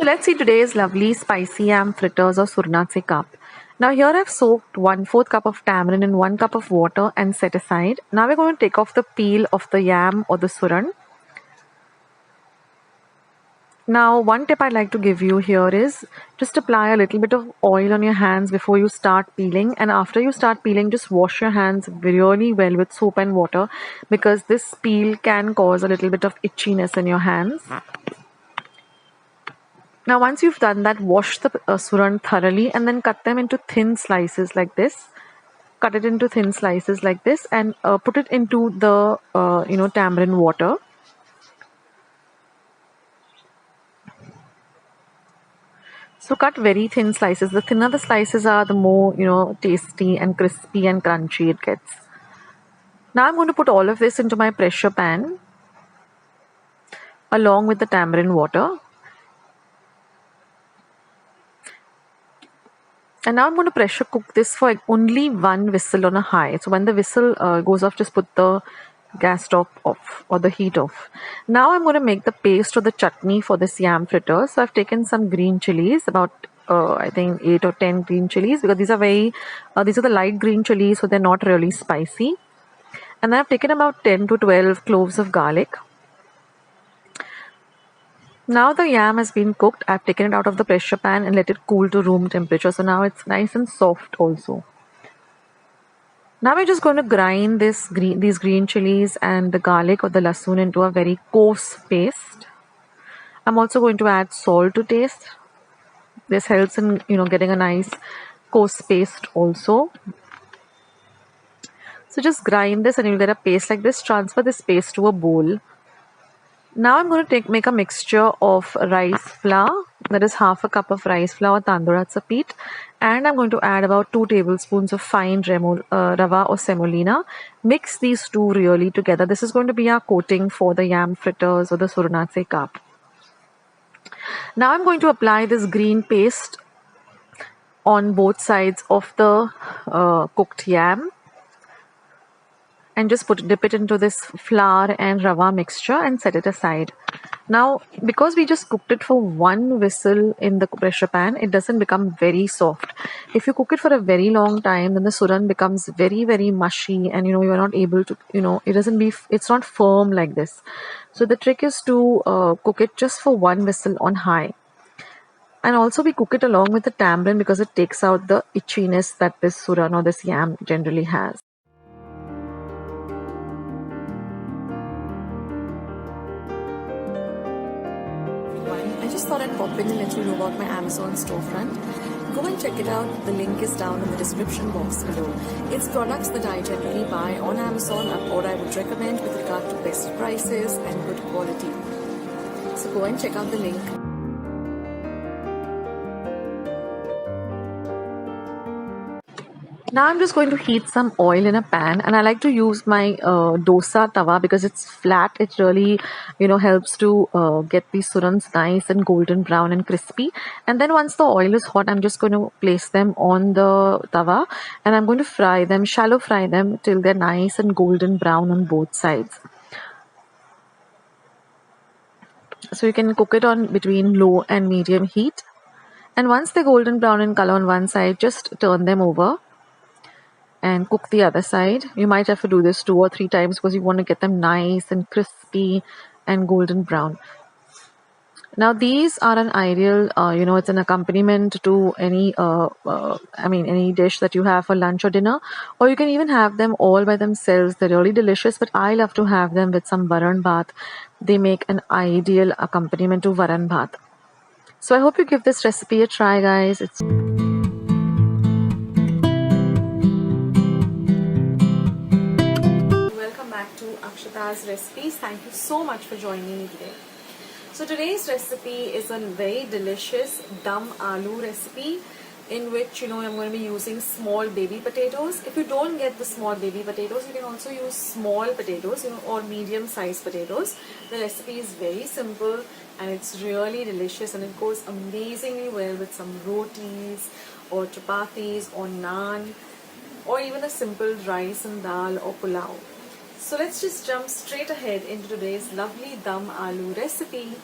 let's see today's lovely spicy yam fritters or Suranache kaap. Now here I've soaked 1/4 cup of tamarind in 1 cup of water and set aside. Now we're going to take off the peel of the yam or the suran. Now one tip I'd like to give you here is just apply a little bit of oil on your hands before you start peeling, and after you start peeling just wash your hands really well with soap and water, because this peel can cause a little bit of itchiness in your hands. Now once you've done that, wash the suran thoroughly and then cut them into thin slices like this. Cut it into thin slices like this and put it into the tamarind water. So cut very thin slices. The thinner the slices are, the more tasty and crispy and crunchy it gets. Now I'm going to put all of this into my pressure pan along with the tamarind water. And now I'm going to pressure cook this for only one whistle on a high. So when the whistle goes off, just put the gas stove off or the heat off. Now I'm going to make the paste or the chutney for this yam fritter. So I've taken some green chilies, about I think 8 or 10 green chilies, because these are the light green chilies, so they're not really spicy. And then I've taken about 10 to 12 cloves of garlic. Now the yam has been cooked. I've taken it out of the pressure pan and let it cool to room temperature. So now it's nice and soft also. Now we're just going to grind these green chilies and the garlic or the lasoon into a very coarse paste. I'm also going to add salt to taste. This helps in getting a nice coarse paste also. So just grind this and you'll get a paste like this. Transfer this paste to a bowl. Now I'm going to make a mixture of rice flour, that is half a cup of rice flour, tandoorats peat, and I'm going to add about 2 tablespoons of fine rava or semolina. Mix these two really together. This is going to be our coating for the yam fritters or the Suranache kaap. Now I'm going to apply this green paste on both sides of the cooked yam. And just dip it into this flour and rava mixture and set it aside. Now, because we just cooked it for one whistle in the pressure pan, it doesn't become very soft. If you cook it for a very long time, then the suran becomes very, very mushy, and you are not able to, it's not firm like this. So the trick is to cook it just for one whistle on high. And also we cook it along with the tamarind because it takes out the itchiness that this suran or this yam generally has. I just thought I'd pop in and let you know about my Amazon storefront. Go and check it out. The link is down in the description box below. It's products that I generally buy on Amazon or I would recommend with regard to best prices and good quality. So go and check out the link. Now I'm just going to heat some oil in a pan, and I like to use my dosa tawa because it's flat. It really helps to get these surans nice and golden brown and crispy. And then once the oil is hot, I'm just going to place them on the tawa and I'm going to shallow fry them till they're nice and golden brown on both sides. So you can cook it on between low and medium heat. And once they're golden brown in color on one side, just turn them over and cook the other side. You might have to do this 2 or 3 times because you want to get them nice and crispy and golden brown. Now these are an ideal, it's an accompaniment to any dish that you have for lunch or dinner, or you can even have them all by themselves. They're really delicious, but I love to have them with some varan bhat. They make an ideal accompaniment to varan bhat. So I hope you give this recipe a try, guys. Welcome back to Akshata's Recipes. Thank you so much for joining me today. So today's recipe is a very delicious dum aloo recipe in which I'm going to be using small baby potatoes. If you don't get the small baby potatoes, you can also use small potatoes or medium sized potatoes. The recipe is very simple and it's really delicious, and it goes amazingly well with some rotis or chapatis or naan or even a simple rice and dal or pulao. So let's just jump straight ahead into today's lovely dum aloo recipe.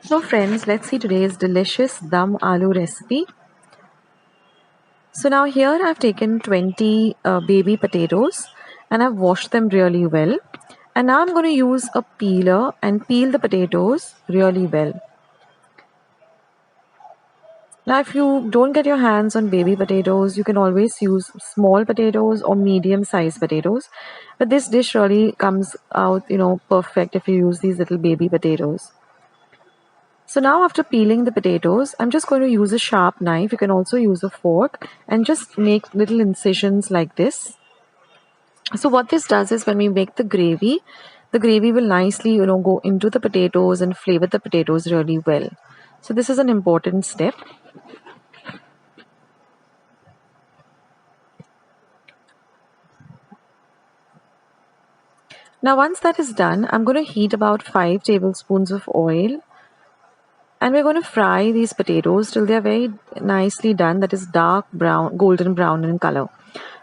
So friends, let's see today's delicious dum aloo recipe. So now here I've taken 20 baby potatoes and I've washed them really well. And now I'm going to use a peeler and peel the potatoes really well. Now if you don't get your hands on baby potatoes, you can always use small potatoes or medium sized potatoes. But this dish really comes out, perfect if you use these little baby potatoes. So now after peeling the potatoes, I'm just going to use a sharp knife. You can also use a fork and just make little incisions like this. So what this does is when we make the gravy will nicely, go into the potatoes and flavor the potatoes really well. So this is an important step. Now once that is done, I'm going to heat about 5 tablespoons of oil. And we're going to fry these potatoes till they're very nicely done, that is dark brown, golden brown in color.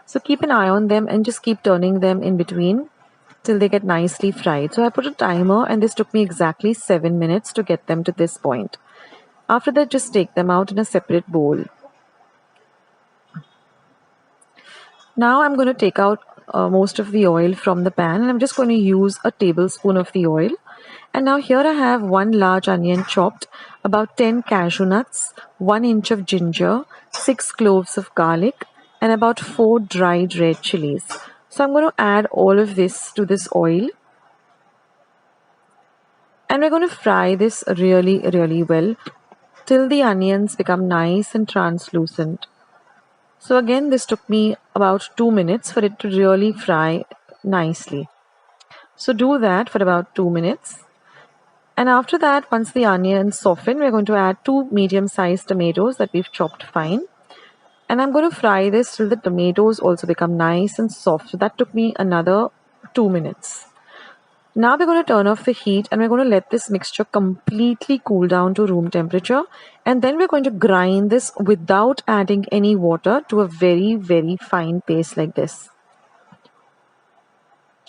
So keep an eye on them and just keep turning them in between till they get nicely fried. So I put a timer and this took me exactly 7 minutes to get them to this point. After that, just take them out in a separate bowl. Now I'm going to take out most of the oil from the pan and I'm just going to use a tablespoon of the oil. And now here I have 1 large onion chopped, about 10 cashew nuts, 1 inch of ginger, 6 cloves of garlic, and about 4 dried red chilies. So I'm going to add all of this to this oil. And we're going to fry this really, really well till the onions become nice and translucent. So again, this took me about 2 minutes for it to really fry nicely. So do that for about 2 minutes. And after that, once the onions soften, we're going to add 2 medium-sized tomatoes that we've chopped fine. And I'm going to fry this till the tomatoes also become nice and soft. So that took me another 2 minutes. Now we're going to turn off the heat and we're going to let this mixture completely cool down to room temperature. And then we're going to grind this without adding any water to a very, very fine paste like this.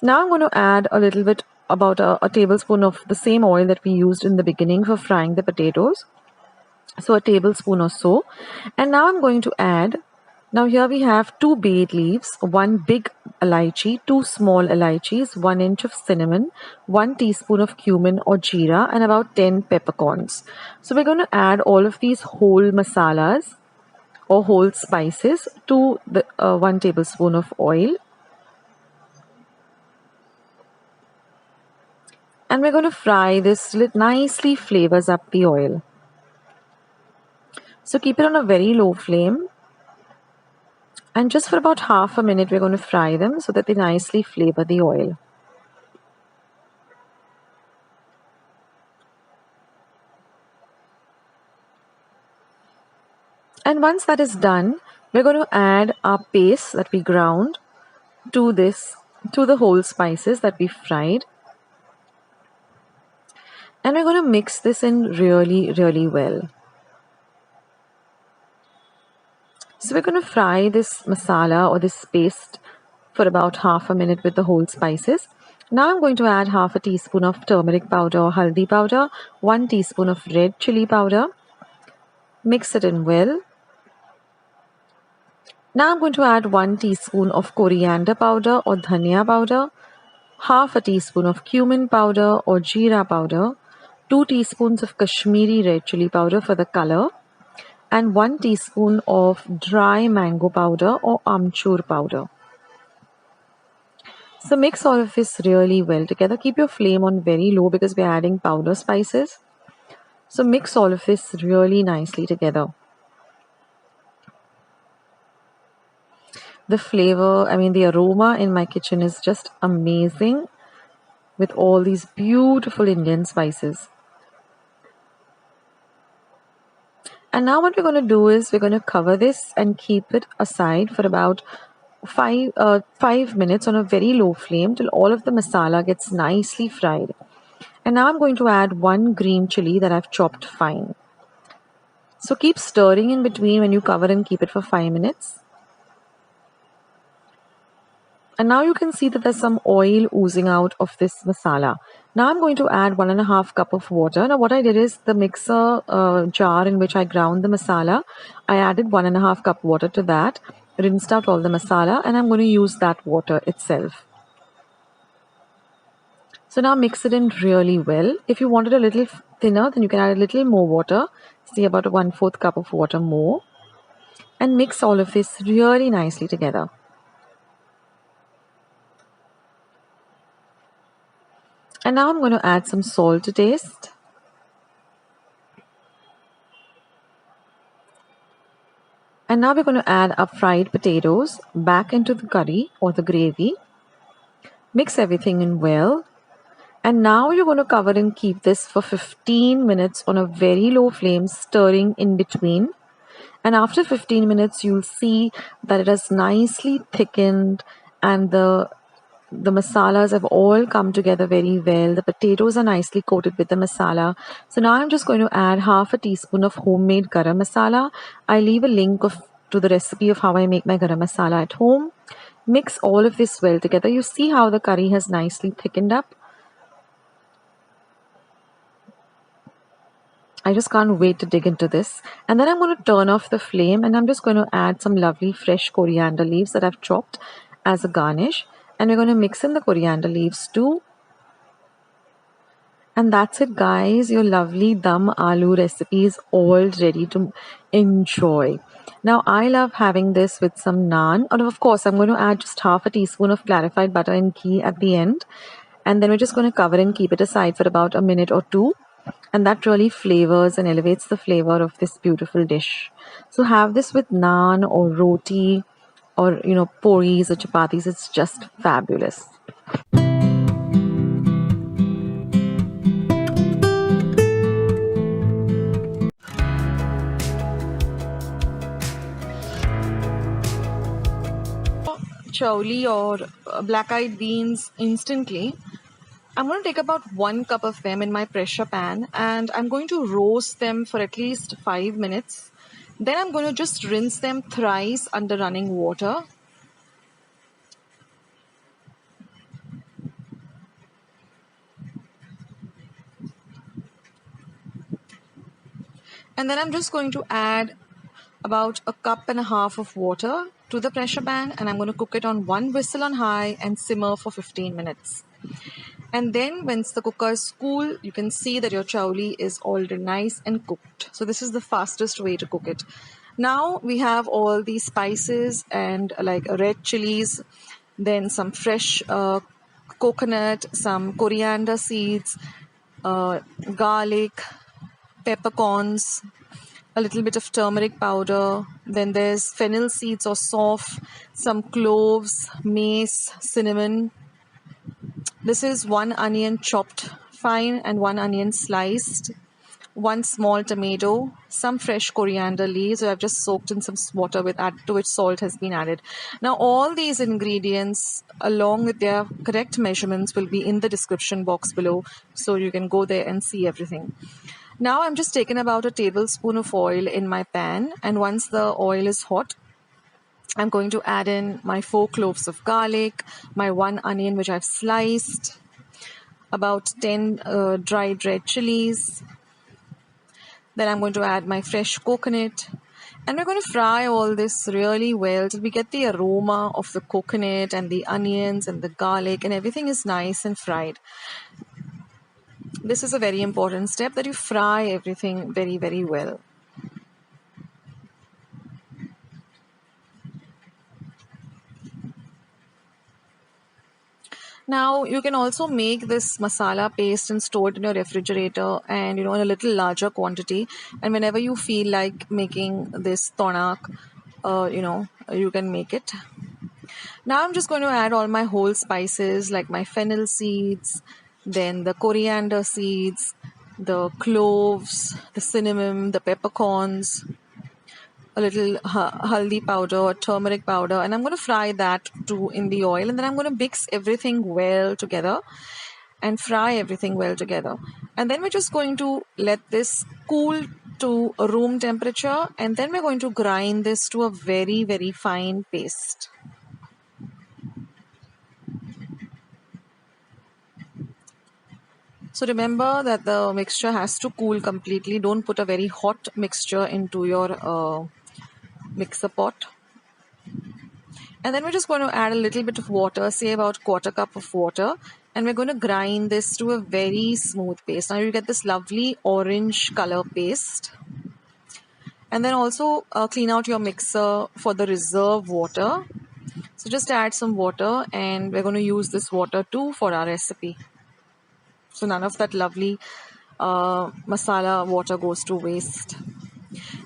Now I'm going to add a little bit, about a tablespoon of the same oil that we used in the beginning for frying the potatoes. So a tablespoon or so. And now I'm going to add, now here we have 2 bay leaves, 1 big elaichi, 2 small elaichis, 1 inch of cinnamon, 1 teaspoon of cumin or jeera, and about 10 peppercorns. So we're going to add all of these whole masalas or whole spices to the 1 tablespoon of oil. And we're going to fry this till it nicely flavors up the oil. So keep it on a very low flame. And just for about half a minute, we're going to fry them so that they nicely flavor the oil. And once that is done, we're going to add our paste that we ground to the whole spices that we fried. And we're going to mix this in really, really well. So we're going to fry this masala or this paste for about half a minute with the whole spices. Now I'm going to add half a teaspoon of turmeric powder or haldi powder, 1 teaspoon of red chili powder. Mix it in well. Now I'm going to add 1 teaspoon of coriander powder or dhania powder, half a teaspoon of cumin powder or jeera powder, 2 teaspoons of Kashmiri red chili powder for the color, and 1 teaspoon of dry mango powder or amchur powder. So mix all of this really well together. Keep your flame on very low because we're adding powder spices. So mix all of this really nicely together. The flavor, the aroma in my kitchen is just amazing with all these beautiful Indian spices. And now what we're going to do is we're going to cover this and keep it aside for about 5 minutes on a very low flame till all of the masala gets nicely fried. And now I'm going to add 1 green chili that I've chopped fine. So keep stirring in between when you cover and keep it for 5 minutes. And now you can see that there's some oil oozing out of this masala. Now I'm going to add 1.5 cup of water. Now what I did is the mixer jar in which I ground the masala, I added 1.5 cup water to that, rinsed out all the masala, and I'm going to use that water itself. So now mix it in really well. If you want it a little thinner, then you can add a little more water, say about 1/4 cup of water more, and mix all of this really nicely together. And now I'm going to add some salt to taste. And now we're going to add our fried potatoes back into the curry or the gravy. Mix everything in well. And now you're going to cover and keep this for 15 minutes on a very low flame, stirring in between. And after 15 minutes, you'll see that it has nicely thickened and the masalas have all come together very well. The potatoes are nicely coated with the masala. So now I'm just going to add half a teaspoon of homemade garam masala. I leave a link to the recipe of how I make my garam masala at home. Mix all of this well together. You see how the curry has nicely thickened up. I just can't wait to dig into this. And then I'm going to turn off the flame and I'm just going to add some lovely fresh coriander leaves that I've chopped as a garnish. And we're going to mix in the coriander leaves too. And that's it, guys. Your lovely dum aloo recipe is all ready to enjoy. Now, I love having this with some naan. And of course, I'm going to add just half a teaspoon of clarified butter and ghee at the end. And then we're just going to cover and keep it aside for about a minute or two. And that really flavors and elevates the flavor of this beautiful dish. So have this with naan or roti or, puris or chapatis. It's just fabulous. Chawli or black-eyed beans instantly. I'm going to take about 1 cup of them in my pressure pan and I'm going to roast them for at least 5 minutes. Then I'm going to just rinse them thrice under running water. And then I'm just going to add about 1.5 cups of water to the pressure pan and I'm going to cook it on 1 whistle on high and simmer for 15 minutes. And then once the cooker is cool, you can see that your chawli is already nice and cooked. So this is the fastest way to cook it. Now we have all these spices and like red chilies, then some fresh coconut, some coriander seeds, garlic, peppercorns, a little bit of turmeric powder, then there's fennel seeds or soft, some cloves, mace, cinnamon. This is 1 onion chopped fine and 1 onion sliced, 1 small tomato, some fresh coriander leaves. So I've just soaked in some water to which salt has been added. Now all these ingredients along with their correct measurements will be in the description box below, so you can go there and see everything. Now I'm just taking about a tablespoon of oil in my pan, and once the oil is hot, I'm going to add in my 4 cloves of garlic, my 1 onion which I've sliced, about 10 dried red chilies. Then I'm going to add my fresh coconut. And we're going to fry all this really well till we get the aroma of the coconut and the onions and the garlic and everything is nice and fried. This is a very important step, that you fry everything very, very well. Now you can also make this masala paste and store it in your refrigerator and in a little larger quantity, and whenever you feel like making this tonak, you can make it. Now I'm just going to add all my whole spices like my fennel seeds, then the coriander seeds, the cloves, the cinnamon, the peppercorns, a little haldi powder or turmeric powder, and I'm going to fry that too in the oil, and then I'm going to mix everything well together and fry everything well together. And then we're just going to let this cool to room temperature, and then we're going to grind this to a very, very fine paste. So remember that the mixture has to cool completely. Don't put a very hot mixture into your mixer pot. And then we're just going to add a little bit of water, say about 1/4 cup of water. And we're going to grind this to a very smooth paste. Now you get this lovely orange color paste. And then also clean out your mixer for the reserve water. So just add some water, and we're going to use this water too for our recipe. So none of that lovely masala water goes to waste.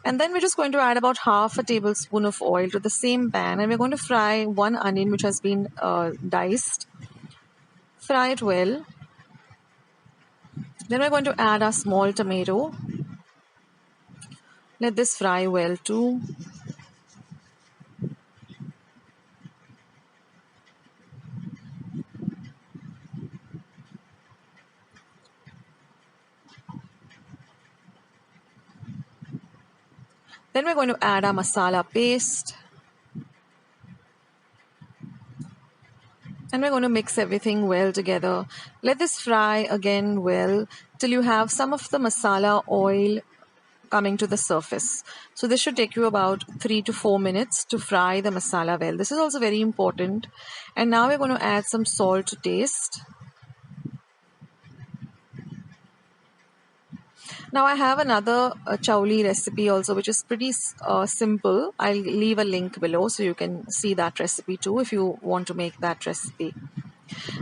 And then we're just going to add about 1/2 tablespoon of oil to the same pan, and we're going to fry one onion which has been diced. Fry it well. Then we're going to add our small tomato. Let this fry well too. Then we're going to add our masala paste. And we're going to mix everything well together. Let this fry again well till you have some of the masala oil coming to the surface. So this should take you about 3 to 4 minutes to fry the masala well. This is also very important. And now we're going to add some salt to taste. Now I have another chawli recipe also, which is pretty simple. I'll leave a link below so you can see that recipe too if you want to make that recipe.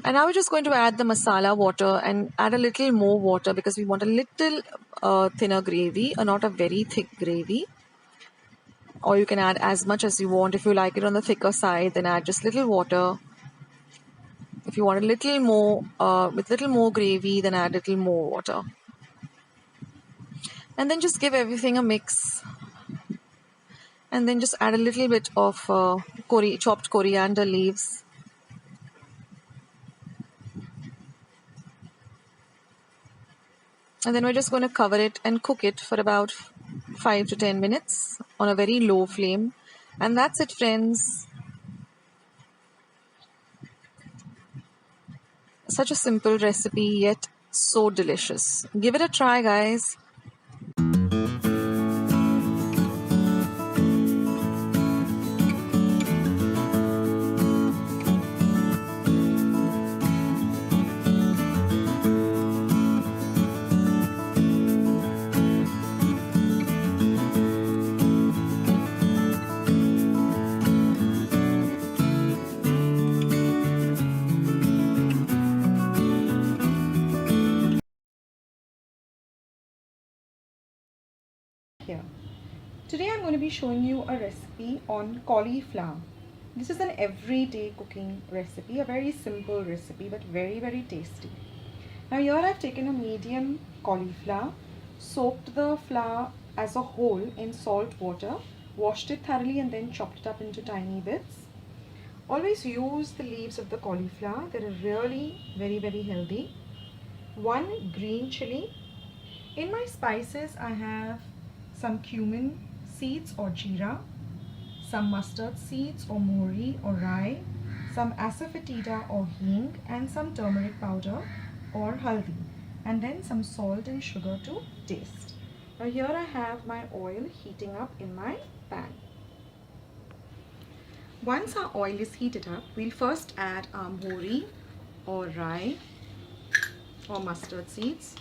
And now we're just going to add the masala water and add a little more water because we want a little thinner gravy, not a very thick gravy. Or you can add as much as you want. If you like it on the thicker side, then add just little water. If you want a little more, with little more gravy, then add a little more water. And then just give everything a mix. And then just add a little bit of chopped coriander leaves. And then we're just going to cover it and cook it for about 5 to 10 minutes on a very low flame. And that's it, friends. Such a simple recipe, yet so delicious. Give it a try, guys. Here. Today I'm going to be showing you a recipe on cauliflower. This is an everyday cooking recipe, a very simple recipe but very tasty. Now here I've taken a medium cauliflower, soaked the flour as a whole in salt water, washed it thoroughly and then chopped it up into tiny bits. Always use the leaves of the cauliflower, they are really very healthy. 1 green chili. In my spices I have some cumin seeds or jeera, some mustard seeds or mori or rye, some asafoetida or hing, and some turmeric powder or haldi, and then some salt and sugar to taste. Now here I have my oil heating up in my pan. Once our oil is heated up, we'll first add our mori or rye or mustard seeds.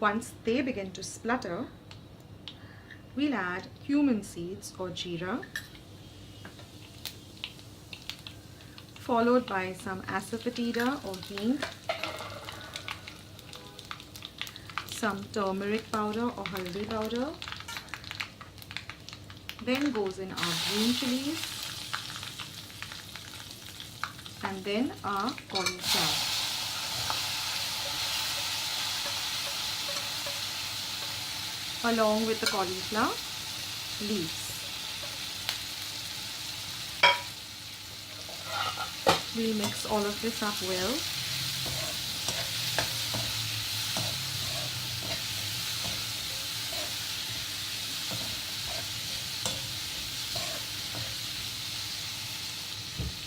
Once they begin to splutter, we'll add cumin seeds or jeera, followed by some asafoetida or hing, some turmeric powder or haldi powder. Then goes in our green chilies, and then our cauliflower. Along with the cauliflower leaves. We'll mix all of this up well.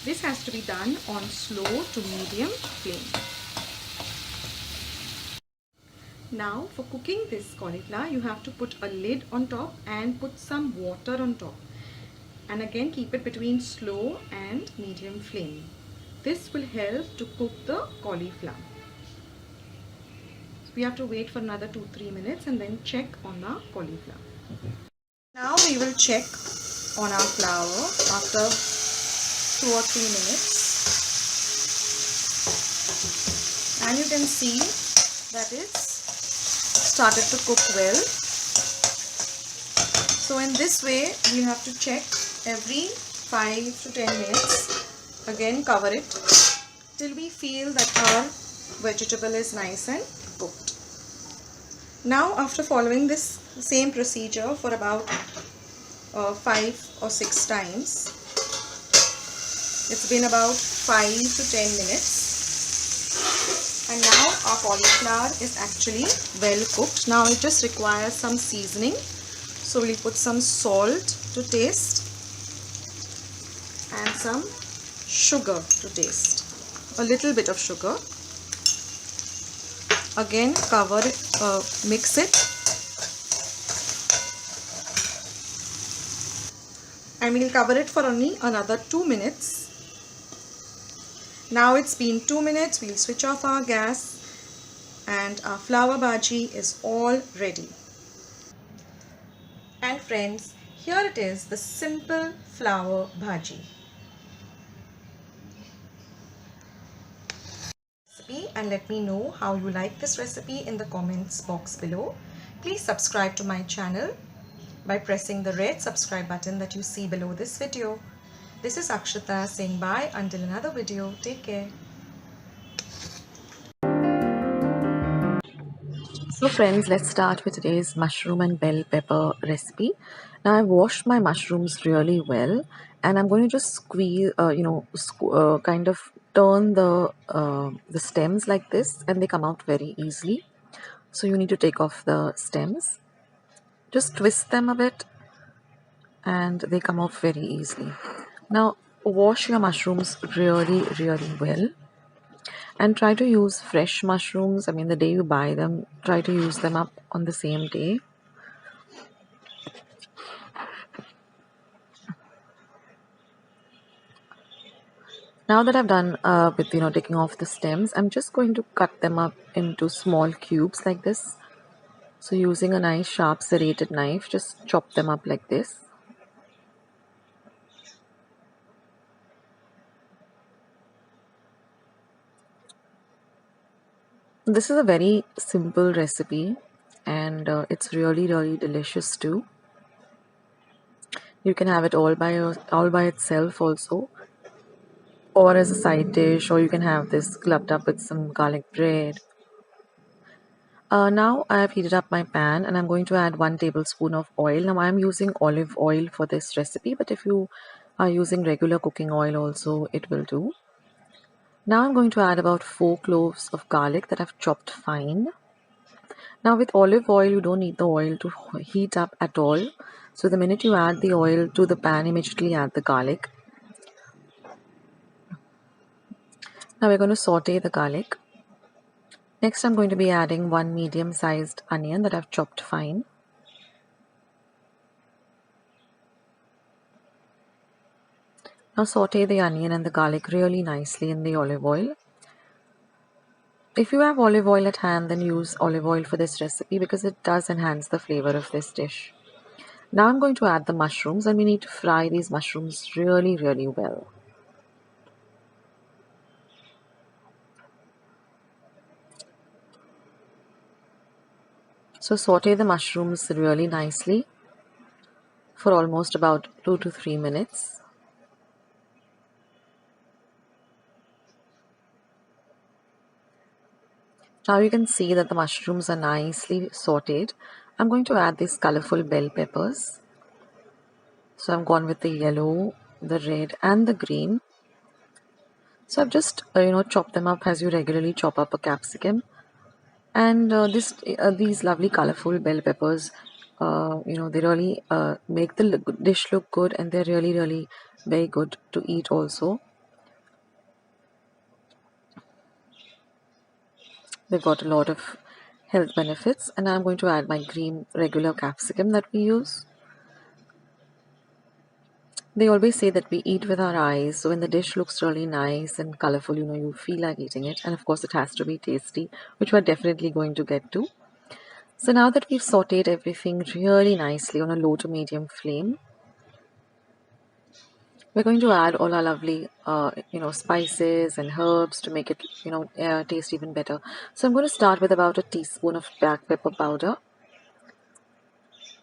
This has to be done on slow to medium flame. Now for cooking this cauliflower, you have to put a lid on top and put some water on top. And again keep it between slow and medium flame. This will help to cook the cauliflower. So we have to wait for another 2-3 minutes and then check on the cauliflower. Now we will check on our flour after 2 or 3 minutes, and you can see that it's started to cook well. So in this way we have to check every 5 to 10 minutes. Again cover it till we feel that our vegetable is nice and cooked. Now after following this same procedure for about 5 or 6 times, it's been about 5 to 10 minutes, and now our cauliflower is actually well cooked. Now it just requires some seasoning, so we'll put some salt to taste and some sugar to taste, a little bit of sugar. Again cover it, mix it, and we'll cover it for only another 2 minutes. Now it's been 2 minutes, we'll switch off our gas and our flour bhaji is all ready. And friends, here it is, the simple flour bhaji. And let me know how you like this recipe in the comments box below. Please subscribe to my channel by pressing the red subscribe button that you see below this video. This is Akshata saying bye until another video. Take care. So friends, let's start with today's mushroom and bell pepper recipe. Now I've washed my mushrooms really well, and I'm going to just squeeze, kind of turn the stems like this, and they come out very easily. So you need to take off the stems, just twist them a bit, and they come out very easily. Now wash your mushrooms really, really well. And try to use fresh mushrooms. I mean, the day you buy them, try to use them up on the same day. Now that I've done with taking off the stems, I'm just going to cut them up into small cubes like this. So using a nice sharp serrated knife, just chop them up like this. This is a very simple recipe, and it's really, really delicious too. You can have it all by itself also, or as a side dish, or you can have this clubbed up with some garlic bread. Now I have heated up my pan and I'm going to add 1 tablespoon of oil. Now I'm using olive oil for this recipe, but if you are using regular cooking oil also, it will do. Now I'm going to add about 4 cloves of garlic that I've chopped fine. Now with olive oil, you don't need the oil to heat up at all. So the minute you add the oil to the pan, immediately add the garlic. Now we're going to saute the garlic. Next I'm going to be adding 1 medium-sized onion that I've chopped fine. Now saute the onion and the garlic really nicely in the olive oil. If you have olive oil at hand, then use olive oil for this recipe because it does enhance the flavor of this dish. Now I'm going to add the mushrooms, and we need to fry these mushrooms really, really well. So saute the mushrooms really nicely for almost about 2 to 3 minutes. Now you can see that the mushrooms are nicely sauteed. I'm going to add these colorful bell peppers. So I've gone with the yellow, the red and the green. So I've just chopped them up as you regularly chop up a capsicum. And these lovely colorful bell peppers, they really make the dish look good, and they're really, really very good to eat also. They've got a lot of health benefits. And now I'm going to add my green regular capsicum that we use. They always say that we eat with our eyes, so when the dish looks really nice and colorful, you feel like eating it. And of course, it has to be tasty, which we're definitely going to get to. So now that we've sauteed everything really nicely on a low to medium flame, we're going to add all our lovely, spices and herbs to make it, taste even better. So I'm going to start with about a teaspoon of black pepper powder.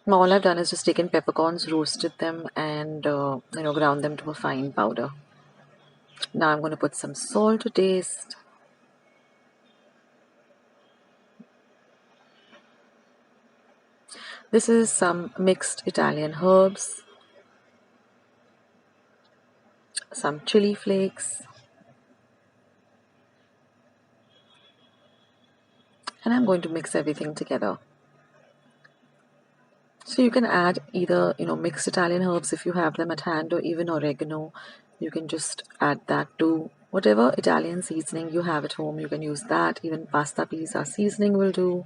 Now all I've done is just taken peppercorns, roasted them, and ground them to a fine powder. Now I'm going to put some salt to taste. This is some mixed Italian herbs, some chili flakes, and I'm going to mix everything together. So you can add either, mixed Italian herbs if you have them at hand, or even oregano. You can just add that too. Whatever Italian seasoning you have at home, you can use that. Even pasta pizza seasoning will do.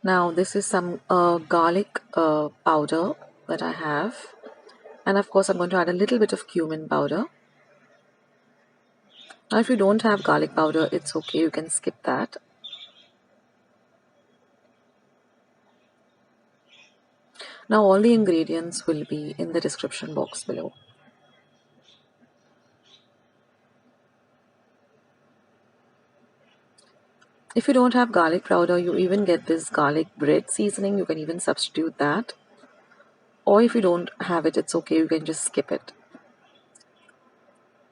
Now this is some garlic powder that I have. And of course I'm going to add a little bit of cumin powder. Now if you don't have garlic powder, it's okay, you can skip that. Now all the ingredients will be in the description box below. If you don't have garlic powder, you even get this garlic bread seasoning. You can even substitute that. Or if you don't have it, it's okay, you can just skip it.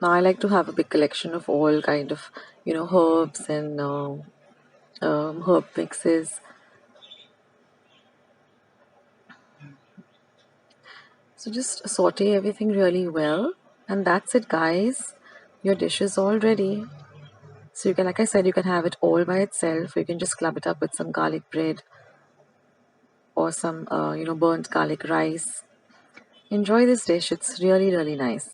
Now I like to have a big collection of all kind of, herbs and herb mixes. So just saute everything really well. And that's it, guys. Your dish is all ready. So you can, like I said, you can have it all by itself. You can just club it up with some garlic bread or some, burnt garlic rice. Enjoy this dish. It's really, really nice.